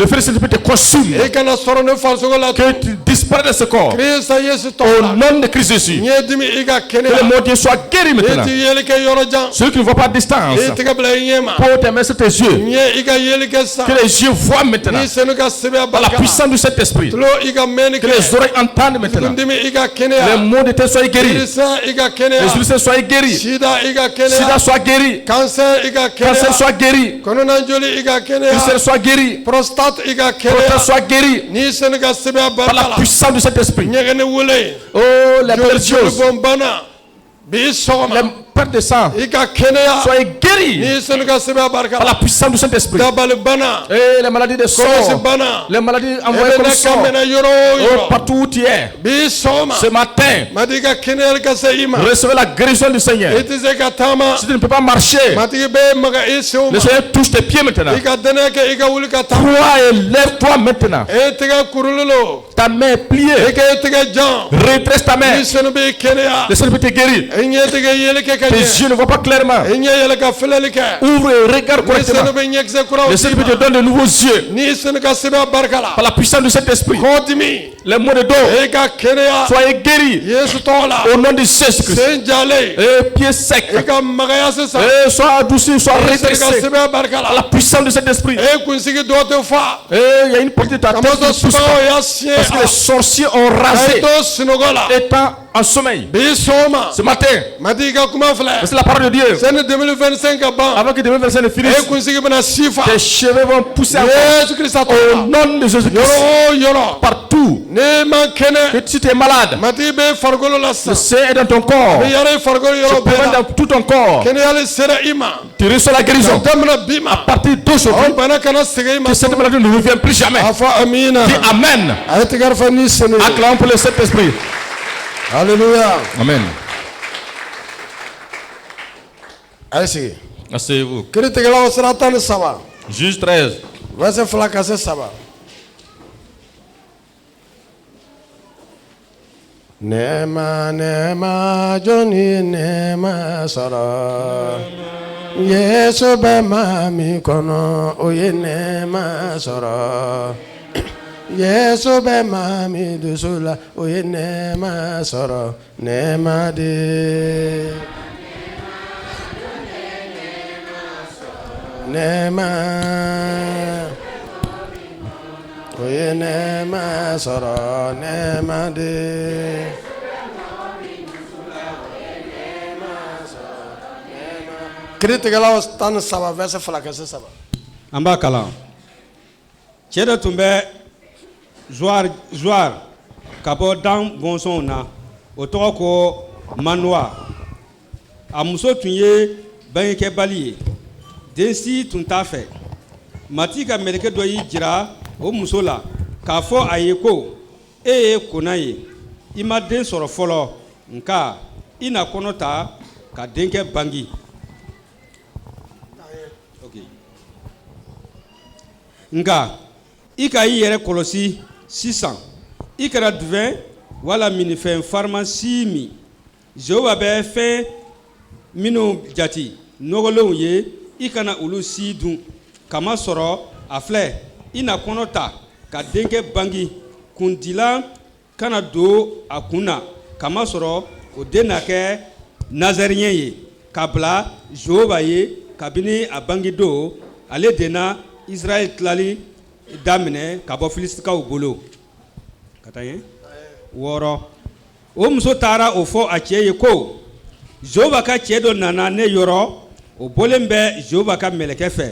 feu de Saint-Esprit te consume. Que tu disparais de ce corps. Au nom de Christ Jésus. Que le mot de Dieu soit guéri maintenant. Celui qui ne voit pas à distance, pose tes mains sur tes yeux. Que les yeux voient maintenant. Par la puissance du Saint-Esprit. Que les oreilles entendent maintenant. Les mots de Dieu soient guéris. Les ulcères soient guéris. Sida soit guéri. Cancer soit guéri. Ulcère soit guéri. Prostate soit guéri. Par la puissance du Saint-Esprit. Oh, les bercioses, les pertes de sang, soyez guéris par la puissance du Saint-Esprit. Et les maladies de sang, les maladies envoyées comme sang, oh, partout où tu es, ce matin, recevez la guérison du Seigneur. Si tu ne peux pas marcher, le Seigneur touche tes pieds maintenant. Crois et lève-toi maintenant. Ta main est pliée. Redresse ta main. Le Seigneur te guérit. Tes yeux ne voient pas clairement. Ouvre et regarde correctement. Le Seigneur te donne de nouveaux yeux. Par la puissance de cet esprit. Les mots de dos. Soyez guéris. Au nom de Jésus-Christ. Et pieds secs. Et sois adouci, sois redressé. Par la puissance de cet esprit. Et il y a une partie de ta tête qui pousse pas. Parce que les sorciers ont rasé. Étant en sommeil. Ce matin, c'est la parole de Dieu. Avant que 2025 ne finisse, tes cheveux vont pousser encore. Au nom de Jésus-Christ. Partout que tu es malade, le Seigneur est dans ton corps. Tu peux dans tout ton corps. Tu reçois la guérison. À partir d'aujourd'hui, que cette maladie ne revient plus jamais. Dis Amen. Acclamons pour le Saint-Esprit. Alléluia. Amen. Allez-y. Asseyez-vous. Juge 13. Verset flacasser Saba. Nema nema Johnny nema sara. Yesu be mami kono oye nema sara. Yesu be mami dusula oye nema sara. Nema de. Nema oye nema sara nema de criticala tan saba verset flacasser saba amba kala cede tumbe zoar kabo dan bonson na o to ko manwa amuso tunye banke bali densi tunta fe matika meleke do yi jira o musola k'a fɔ a ye ko e ye kona ye i ma den sɔrɔ fɔlɔ nka i na kɔnɔ ta ka denkɛ bangi nka i ka i yɛrɛ kɔlɔsi sisan i kɛra duvɛn wala minifɛn farima si min Jehova bɛ fɛn minnu jati nɔgɔlenw ye i kana olu si dun kamasɔrɔ a filɛ i na kɔnɔ ta ka denkɛ bangi kundila kana don a kunna kamasɔrɔ o den na kɛ nazariyɛn ye ka bila Jehova ye kabini a bangi don ale de na Israɛl tilali daminɛ ka bɔ Filisitikaw bolo ka taa ɲɛ 6 o muso taara o fɔ a cɛ ye ko Jehova ka cɛ dɔ nana ne yɔrɔ o bɔlen bɛ Jehova ka mɛlɛkɛ fɛ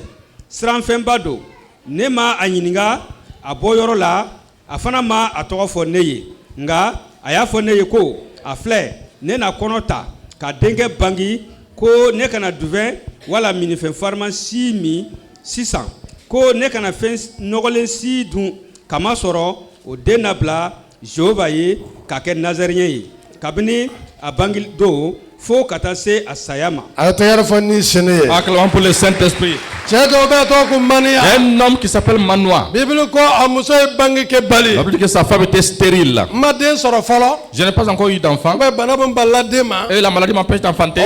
siranfɛnba don ne ma a ɲininka a bɔ yɔrɔ la a fana ma a tɔgɔ fɔ ne ye nka a y'a fɔ ne ye ko a filɛ ne na kɔnɔ ta ka denkɛ bangi ko ne kana duvɛn wala minifɛn farima si min sisan ko ne kana fɛn nɔgɔlen si dun kamasɔrɔ o den na bila Jehova ye ka kɛ nazariyɛn ye kabini a bangi don fo ka taa se a saya ma. Acclamons pour le Saint-Esprit. Un homme qui s'appelle Manoah. La Bible dit que sa femme était stérile. Je n'ai pas encore eu d'enfant. Et la maladie m'empêche d'enfanter.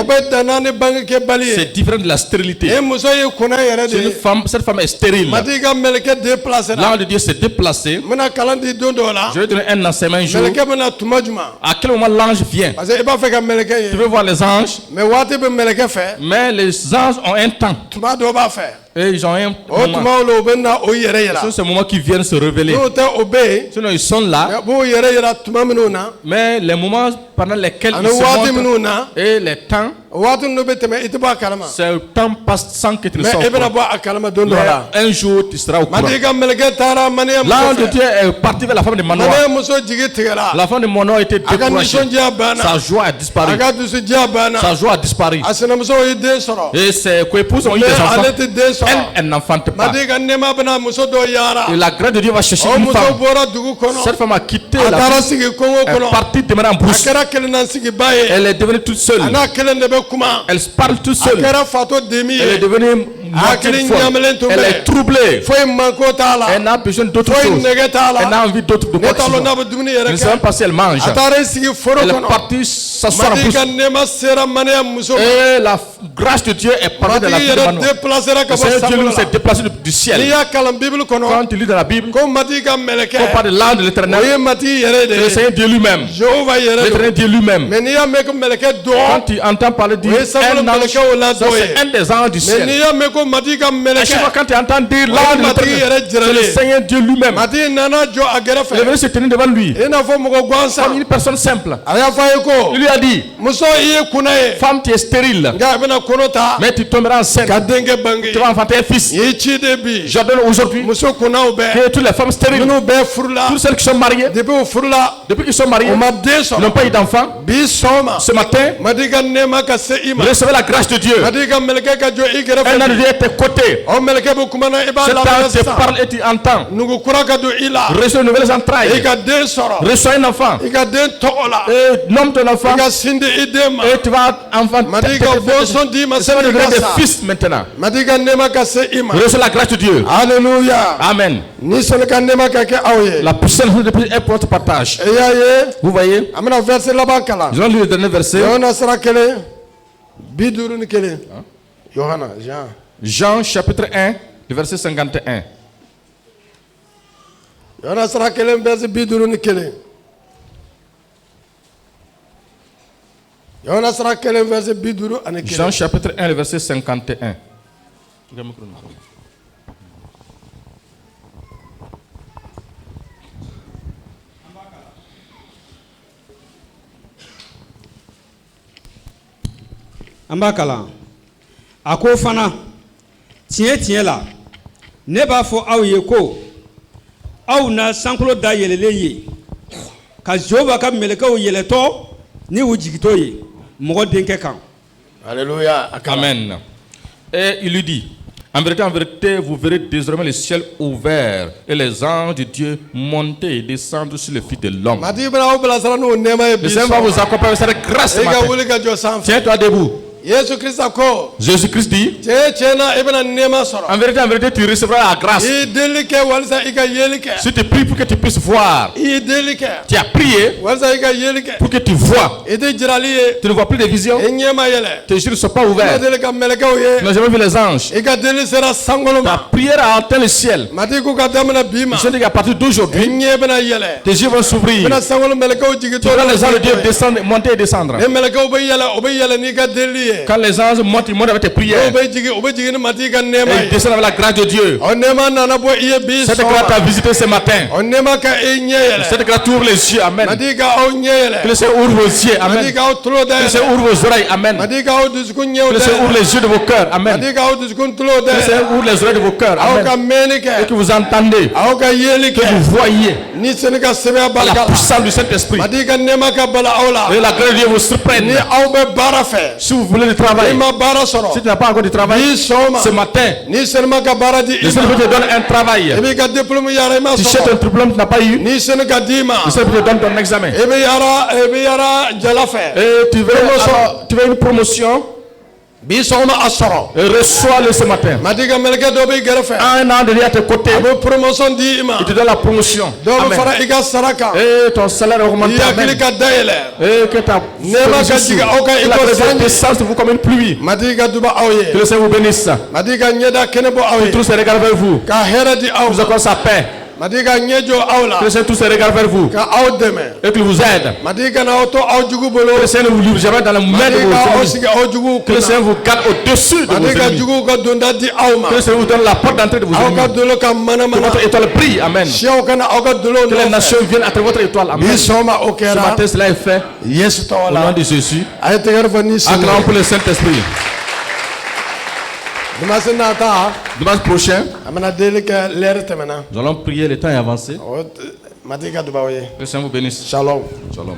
C'est différent de la stérilité. Cette femme est stérile. L'ange de Dieu s'est déplacé. Je vais donner un enseignement un jour. À quel moment l'ange vient? Tu veux voir les anges? Mais les anges ont un temps. Et ils ont un moment. C'est ce moment qui viennent se révéler. Sinon ils sont là. Mais les moments pendant lesquels ils se montrent et les temps, ce temps passe sans que tu ne sois au courant. Un jour tu seras au courant. L'ange de Dieu est parti vers la femme de Manoah. La femme de Manoah était découragée. Sa joie a disparu. Sa joie a disparu. Et ses coépouses ont eu des enfants. Elle n'enfante pas. Et la grâce de Dieu va chercher une femme. Cette femme a quitté la vie. Elle est partie demeurer en brousse. Elle est devenue toute seule. Elle parle toute seule. Elle est devenue elle est troublée. Elle n'a besoin d'autre chose. Elle n'a envie d'autre de quoi que ce soit. Elle ne sait même pas si elle mange. Elle est partie s'asseoir en brousse. Et la grâce de Dieu est partie de la vie de Manoah. Le Seigneur Dieu s'est déplacé du ciel. Quand tu lis dans la Bible, on parle de l'âme de l'Éternel. C'est le Seigneur Dieu lui-même. L'Éternel Dieu lui-même. Quand tu entends parler d'un ange, c'est un des anges du ciel. À chaque fois quand tu entends dire l'ange de l'Éternel, c'est le Seigneur Dieu lui-même. Il est venu se tenir devant lui comme une personne simple. Il lui a dit, femme, tu es stérile, mais tu tomberas enceinte. Tu vas enfanter un fils. J'ordonne aujourd'hui que toutes les femmes stériles, toutes celles qui sont mariées, depuis qu'ils sont mariés, n'ont pas eu d'enfant, ce matin, recevez la grâce de Dieu. Un an de Dieu à tes côtés. Cet ange te parle et tu entends. Reçois de nouvelles entrailles. Reçois un enfant. Et nomme ton enfant. Et tu vas enfanter. Ça va devenir des fils maintenant. Reçois la grâce de Dieu. Alléluia. Amen. La puissance est pour votre partage. Vous voyez? Nous allons lire le dernier verset. Jean chapitre 1, le verset 51. Jean chapitre 1, le verset 51. Ambakala. Ako fana. Tiens la. Ne b'a fɔ aw ye ko aw na sankolo da yɛlɛlen ye ka Jehova ka mɛlɛkɛw yɛlɛtɔ ni u jigitɔ ye mɔgɔ denkɛ kan. Alléluia. Amen. Et il lui dit, en vérité, vous verrez désormais le ciel ouvert et les anges de Dieu monter et descendre sur le Fils de l'homme. Le Seigneur va vous accompagner avec cette grâce ce matin. Tiens-toi debout. Jésus-Christ dit, en vérité, tu recevras la grâce. Si tu pries pour que tu puisses voir, tu as prié pour que tu vois. Tu ne vois plus de visions. Tes yeux ne sont pas ouverts. Tu n'as jamais vu les anges. Ta prière a atteint le ciel. Je dis qu'à partir d'aujourd'hui, tes yeux vont s'ouvrir. Tu verras les anges de Dieu descendre, monter et descendre. Quand les anges montent, ils montent avec tes prières. Et ils descendent avec la grâce de Dieu. Cette grâce t'a visité ce matin. Cette grâce t'ouvre les yeux. Amen. Que le Seigneur ouvre vos yeux. Amen. Que le Seigneur ouvre vos oreilles. Amen. Que le Seigneur ouvre les yeux de vos cœurs. Amen. Que le Seigneur ouvre les oreilles de vos cœurs. Amen. Et que vous entendez. Que vous voyez. Par la puissance du Saint-Esprit. Et la grâce de Dieu vous surprenne. Si vous voulez le travail, si tu n'as pas encore de travail, ce matin, le Seigneur te donne un travail. Tu cherches un diplôme, tu n'as pas eu. Le Seigneur te donne ton examen. Et tu veux une promotion. Et reçois-le ce matin. Un an de à tes côtés. Il te donne la promotion. Amen. Et ton salaire augmente. Amen. Et que ta descente vous comme une pluie. Que le Seigneur vous bénisse. Que tous se regardent vers vous. Vous accorde sa paix. Que le Seigneur tous se regardent vers vous. Et qu'il vous aide. Que le Seigneur ne vous livre jamais dans la main de vos ennemis. Que le Seigneur vous garde au-dessus de vos ennemis. Que le Seigneur vous donne la porte d'entrée de vos ennemis. Que votre étoile brille. Amen. Que les nations viennent à travers votre étoile. Amen. Ce matin, cela est fait. Au nom de Jésus. Acclamons pour le Saint-Esprit. Dimanche prochain, nous allons prier, le temps est avancé. Que le Seigneur vous bénisse. Shalom. Shalom.